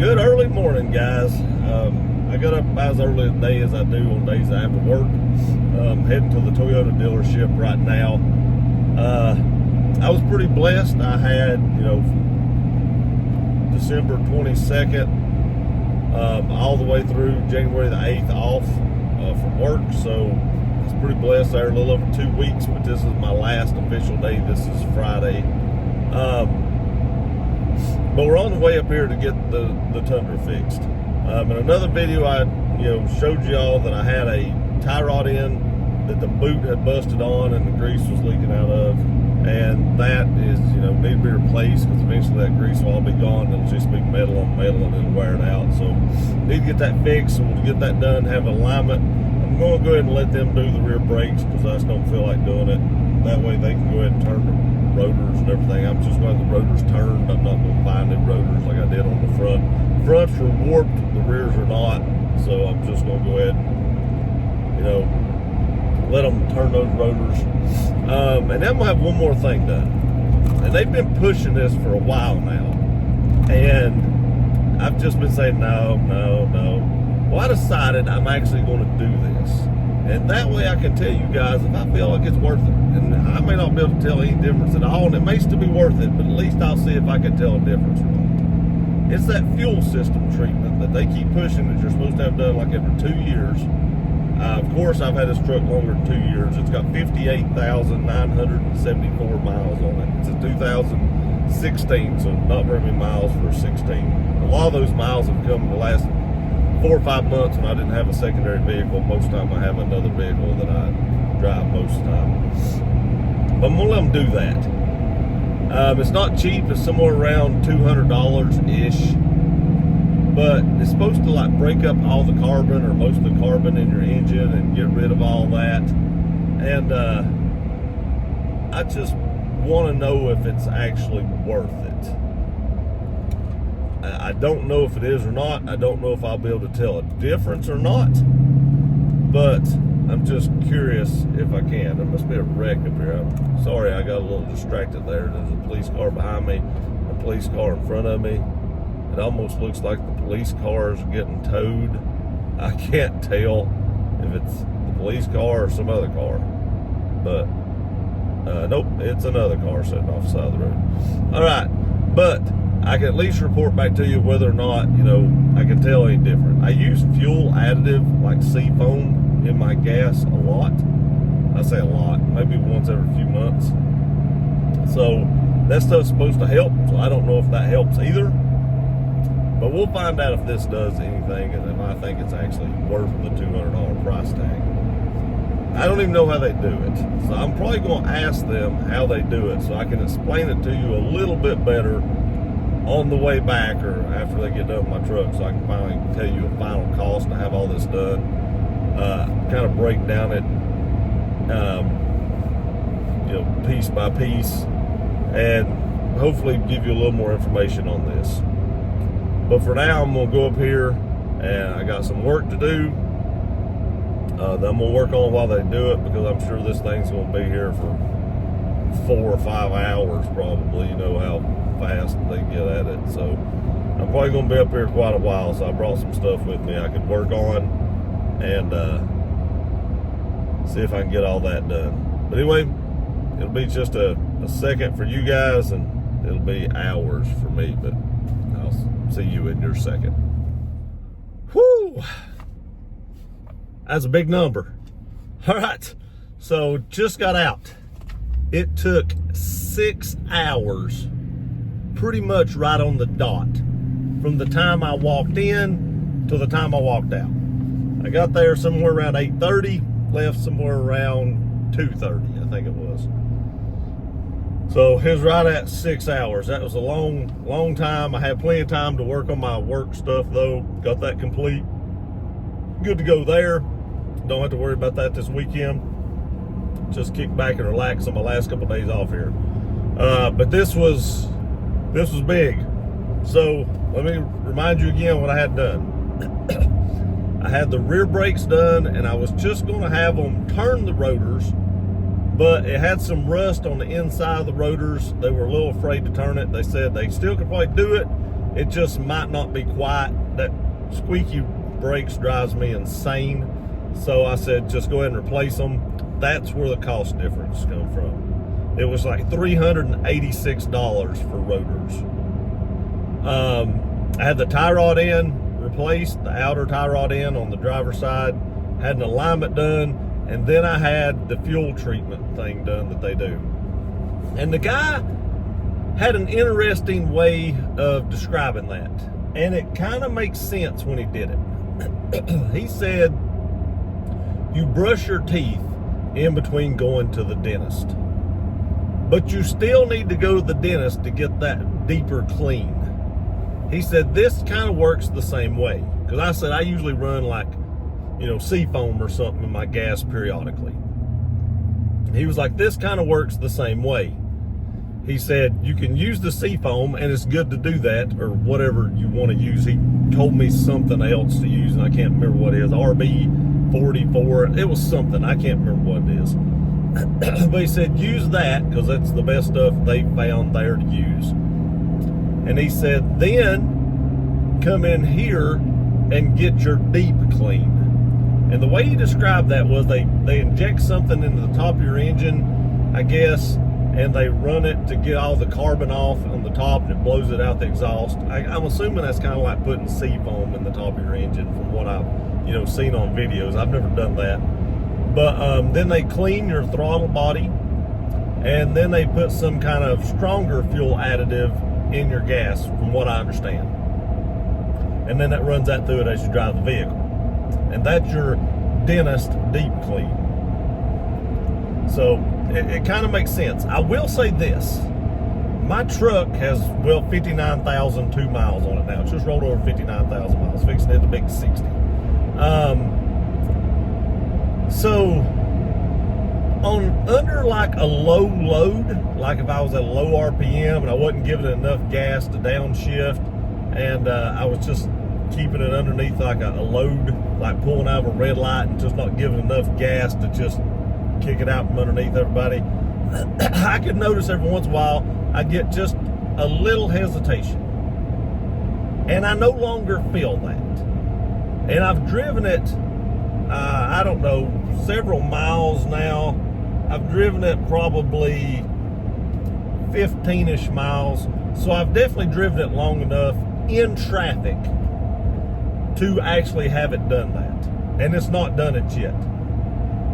Good early morning, guys. I got up about as early today as I do on days I have to work. Heading to the Toyota dealership right now. I was pretty blessed. I had, December 22nd all the way through January the 8th off from work. So I was pretty blessed there, a little over 2 weeks, but this is my last official day. This is Friday. But we're on the way up here to get the Tundra fixed. In another video, I showed y'all that I had a tie rod in that the boot had busted on and the grease was leaking out of, and that is need to be replaced because eventually that grease will all be gone. It'll just be metal on metal and it'll wear it out. So need to get that fixed. So we'll get that done, have alignment. I'm going to go ahead and let them do the rear brakes because I just don't feel like doing it. That way they can go ahead and turn the rotors and everything. I'm just going to have the rotors turned. I'm not going to buy new rotors like I did on the front. Fronts are warped, the rears are not. So I'm just going to go ahead and, let them turn those rotors. And then we'll have one more thing done. And they've been pushing this for a while now. And I've just been saying, no. Well, I decided I'm actually going to do this. And that way I can tell you guys if I feel like it's worth it. And I may not be able to tell any difference at all, and it may still be worth it, but at least I'll see if I can tell a difference or not. It's that fuel system treatment that they keep pushing that you're supposed to have done like every 2 years. Of course, I've had this truck longer than 2 years. It's got 58,974 miles on it. It's a 2016, so not very many miles for a 16. A lot of those miles have come in the last 4 or 5 months when I didn't have a secondary vehicle. Most of the time I have another vehicle that I drive most of the time. But I'm gonna let them do that. It's not cheap, it's somewhere around $200-ish. But it's supposed to like break up all the carbon or most of the carbon in your engine and get rid of all that. And I just wanna know if it's actually worth it. I don't know if it is or not. I don't know if I'll be able to tell a difference or not. But I'm just curious if I can. There must be a wreck up here. I'm sorry I got a little distracted there. There's a police car behind me, a police car in front of me. It almost looks like the police cars are getting towed. I can't tell if it's the police car or some other car. But nope, it's another car sitting off the side of the road. All right, but I can at least report back to you whether or not, I can tell any different. I use fuel additive like seafoam in my gas a lot. I say a lot, maybe once every few months. So that stuff's supposed to help, so I don't know if that helps either. But we'll find out if this does anything and if I think it's actually worth the $200 price tag. I don't even know how they do it. So I'm probably going to ask them how they do it so I can explain it to you a little bit better on the way back or after they get done with my truck, so I can finally tell you a final cost to have all this done. Kind of break down it, piece by piece, and hopefully give you a little more information on this. But for now, I'm gonna go up here and I got some work to do that I'm gonna work on while they do it, because I'm sure this thing's gonna be here for 4 or 5 hours probably. You know how fast they get at it. So I'm probably gonna be up here quite a while, so I brought some stuff with me I could work on and see if I can get all that done. But anyway, it'll be just a second for you guys and it'll be hours for me, but I'll see you in your second. Whoo! That's a big number. All right, so just got out. It took 6 hours, pretty much right on the dot, from the time I walked in to the time I walked out. I got there somewhere around 8:30, left somewhere around 2:30, I think it was. So it was right at 6 hours. That was a long time. I had plenty of time to work on my work stuff though. Got that complete. Good to go there. Don't have to worry about that this weekend. Just kick back and relax on my last couple of days off here. But this was big. So let me remind you again what I had done. I had the rear brakes done and I was just gonna have them turn the rotors, but it had some rust on the inside of the rotors. They were a little afraid to turn it. They said they still could probably do it, it just might not be quite. That squeaky brakes drives me insane. So I said, just go ahead and replace them. That's where the cost difference comes from. It was like $386 for rotors. I had the tie rod end replaced, the outer tie rod end on the driver's side, had an alignment done, and then I had the fuel treatment thing done that they do. And the guy had an interesting way of describing that, and it kind of makes sense when he did it. He said, you brush your teeth in between going to the dentist, but you still need to go to the dentist to get that deeper clean. He said, this kind of works the same way. Because I said, I usually run like, seafoam or something in my gas periodically. He was like, this kind of works the same way. He said, you can use the seafoam, and it's good to do that, or whatever you want to use. He told me something else to use, and I can't remember what it is. RB44. It was something. I can't remember what it is. But he said, use that, because that's the best stuff they found there to use. And he said, then come in here and get your deep clean. And the way he described that was they inject something into the top of your engine, I guess, and they run it to get all the carbon off on the top, and it blows it out the exhaust. I'm assuming that's kind of like putting seafoam in the top of your engine from what I've seen on videos. I've never done that. But then they clean your throttle body, and then they put some kind of stronger fuel additive in your gas, from what I understand. And then that runs that through it as you drive the vehicle. And that's your dentist deep clean. So it kind of makes sense. I will say this. My truck has, 59,002 miles on it now. It's just rolled over 59,000 miles, fixing it to make 60. So on under like a low load, like if I was at a low RPM and I wasn't giving it enough gas to downshift, and I was just keeping it underneath like a load, like pulling out of a red light and just not giving enough gas to just kick it out from underneath everybody, I could notice every once in a while I get just a little hesitation. And I no longer feel that. And I've driven it, I don't know, several miles now. I've driven it probably 15-ish miles. So I've definitely driven it long enough in traffic to actually have it done that. And it's not done it yet.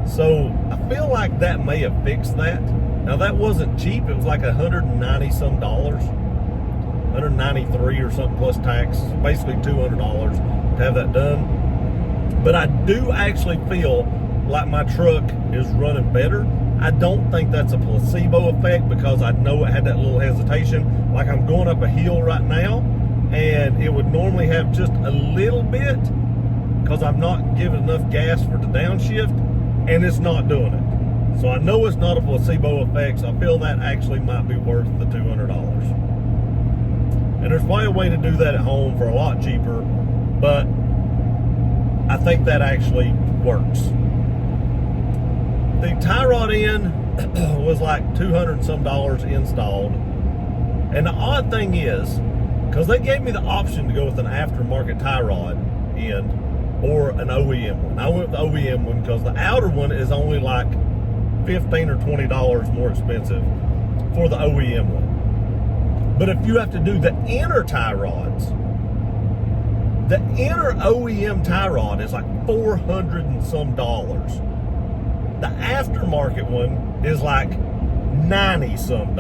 So I feel like that may have fixed that. Now that wasn't cheap. It was like $190 some, 193 or something plus tax. Basically $200 to have that done. But I do actually feel like my truck is running better. I don't think that's a placebo effect, because I know it had that little hesitation. Like I'm going up a hill right now, and it would normally have just a little bit because I'm not giving enough gas for the downshift, and it's not doing it. So I know it's not a placebo effect, so I feel that actually might be worth the $200. And there's probably a way to do that at home for a lot cheaper, but I think that actually works. The tie rod end was like $200 and some installed. And the odd thing is, because they gave me the option to go with an aftermarket tie rod end or an OEM one. I went with the OEM one because the outer one is only like $15 or $20 more expensive for the OEM one. But if you have to do the inner tie rods, the inner OEM tie rod is like $400 and some. The aftermarket one is like $90 some.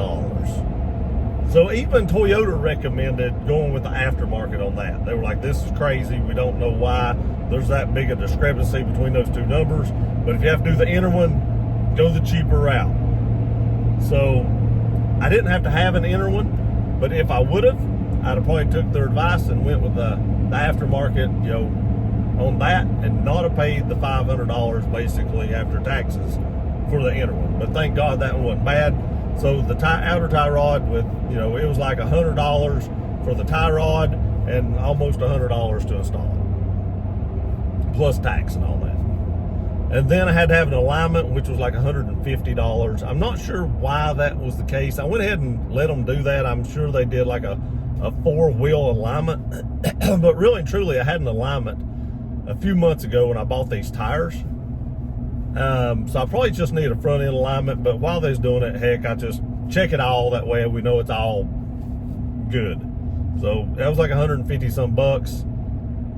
So even Toyota recommended going with the aftermarket on that. They were like, this is crazy. We don't know why there's that big a discrepancy between those two numbers. But if you have to do the inner one, go the cheaper route. So I didn't have to have an inner one, but if I would have, I'd have probably took their advice and went with the aftermarket, on that, and not have paid the $500 basically after taxes for the inner one. But thank God that one wasn't bad. So the outer tie rod with, it was like $100 for the tie rod and almost $100 to install it, plus tax and all that. And then I had to have an alignment, which was like $150. I'm not sure why that was the case. I went ahead and let them do that. I'm sure they did like a a 4-wheel alignment. But really and truly, I had an alignment a few months ago when I bought these tires. So I probably just need a front end alignment, but while they're doing it, heck, I just check it all, that way we know it's all good. So that was like 150 some bucks.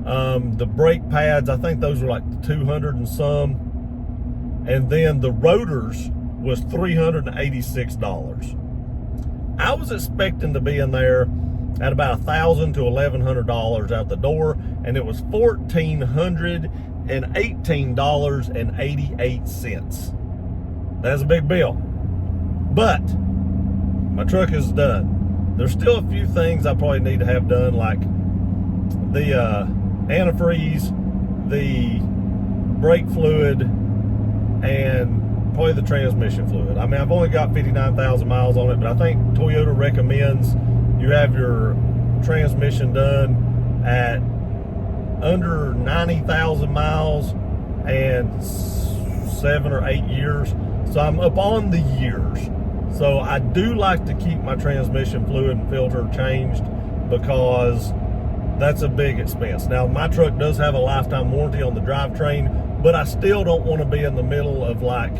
The brake pads, I think those were like 200 and some. And then the rotors was $386. I was expecting to be in there at about $1,000 to $1,100 out the door, and it was $1,418.88. That's a big bill. But my truck is done. There's still a few things I probably need to have done, like the antifreeze, the brake fluid, and probably the transmission fluid. I mean, I've only got 59,000 miles on it, but I think Toyota recommends you have your transmission done at under 90,000 miles and 7 or 8 years. So I'm up on the years. So I do like to keep my transmission fluid and filter changed, because that's a big expense. Now, my truck does have a lifetime warranty on the drivetrain, but I still don't want to be in the middle of like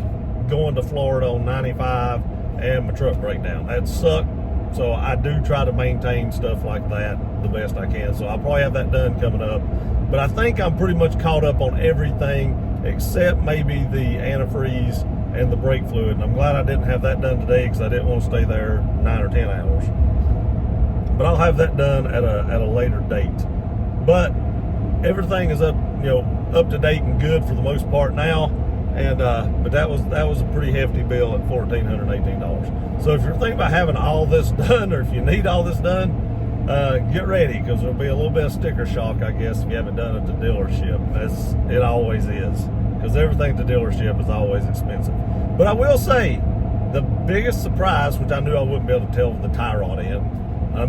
going to Florida on 95 and my truck break down. That'd suck. So I do try to maintain stuff like that the best I can. So I'll probably have that done coming up. But I think I'm pretty much caught up on everything except maybe the antifreeze and the brake fluid. And I'm glad I didn't have that done today, because I didn't want to stay there 9 or 10 hours. But I'll have that done at a later date. But everything is up to date and good for the most part now. And but that was a pretty hefty bill at $1,418. So if you're thinking about having all this done, or if you need all this done, get ready, because there'll be a little bit of sticker shock, I guess, if you haven't done it at the dealership. It always is, because everything at the dealership is always expensive. But I will say, the biggest surprise, which I knew I wouldn't be able to tell with the tie rod end,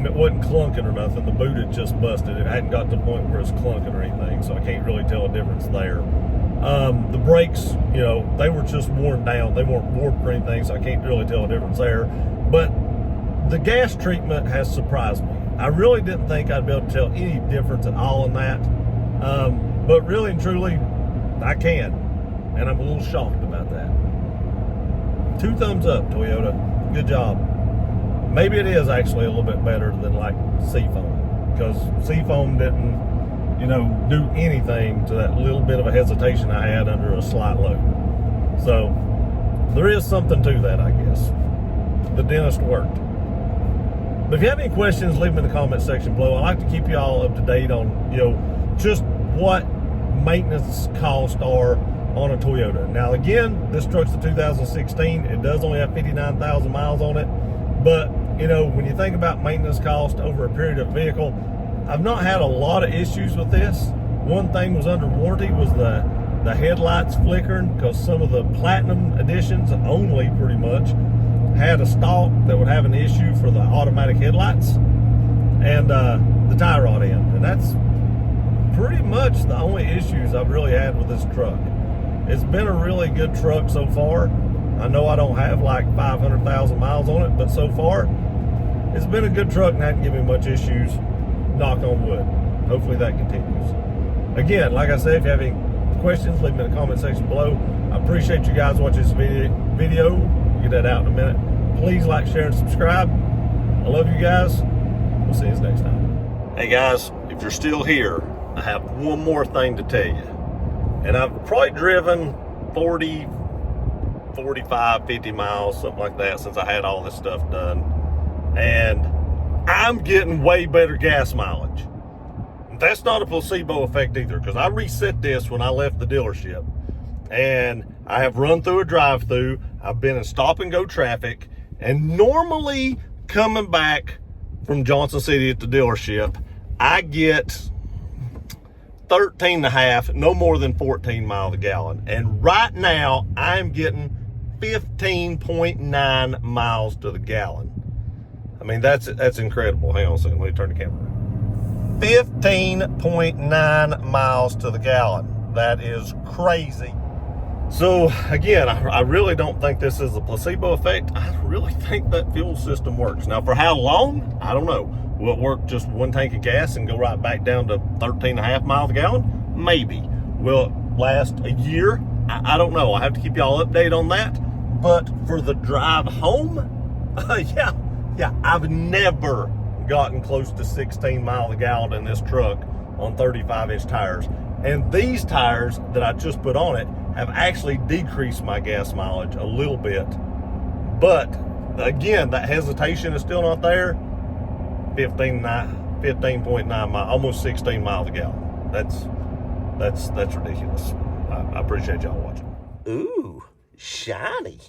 it wasn't clunking or nothing. The boot had just busted. It hadn't got to the point where it's clunking or anything, so I can't really tell a difference there. The brakes, they were just worn down. They weren't warped or anything, so I can't really tell a difference there. But the gas treatment has surprised me. I really didn't think I'd be able to tell any difference at all in that. But really and truly, I can. And I'm a little shocked about that. 2 thumbs up, Toyota. Good job. Maybe it is actually a little bit better than like Seafoam, because Seafoam didn't, do anything to that little bit of a hesitation I had under a slight load. So there is something to that, I guess. The dentist worked. But if you have any questions, leave them in the comment section below. I like to keep you all up to date on, just what maintenance costs are on a Toyota. Now, again, this truck's a 2016. It does only have 59,000 miles on it. But, when you think about maintenance cost over a period of vehicle, I've not had a lot of issues with this. One thing was under warranty was the headlights flickering, because some of the platinum editions only pretty much had a stalk that would have an issue for the automatic headlights and the tie rod end. And that's pretty much the only issues I've really had with this truck. It's been a really good truck so far. I know I don't have like 500,000 miles on it, but so far it's been a good truck and hasn't given me much issues. Knock on wood. Hopefully that continues. Again, like I said, if you have any questions, leave them in the comment section below. I appreciate you guys watching this video. Get that out in a minute. Please like, share, and subscribe. I love you guys. We'll see you next time. Hey guys, if you're still here, I have one more thing to tell you. And I've probably driven 40, 45, 50 miles, something like that, since I had all this stuff done. And I'm getting way better gas mileage. That's not a placebo effect either, because I reset this when I left the dealership. And I have run through a drive-through. I've been in stop and go traffic. And normally coming back from Johnson City at the dealership, I get 13.5, no more than 14 miles a gallon. And right now I'm getting 15.9 miles to the gallon. I mean, that's incredible. Hang on a second, let me turn the camera. 15.9 miles to the gallon. That is crazy. So again, I really don't think this is a placebo effect. I really think that fuel system works. Now, for how long? I don't know. Will it work just one tank of gas and go right back down to 13.5 miles a gallon? Maybe. Will it last a year? I don't know. I have to keep y'all updated on that. But for the drive home, yeah, I've never gotten close to 16 miles a gallon in this truck on 35-inch tires. And these tires that I just put on it have actually decreased my gas mileage a little bit. But again, that hesitation is still not there. 15.9 miles, almost 16 miles a gallon. That's ridiculous. I appreciate y'all watching. Ooh, shiny.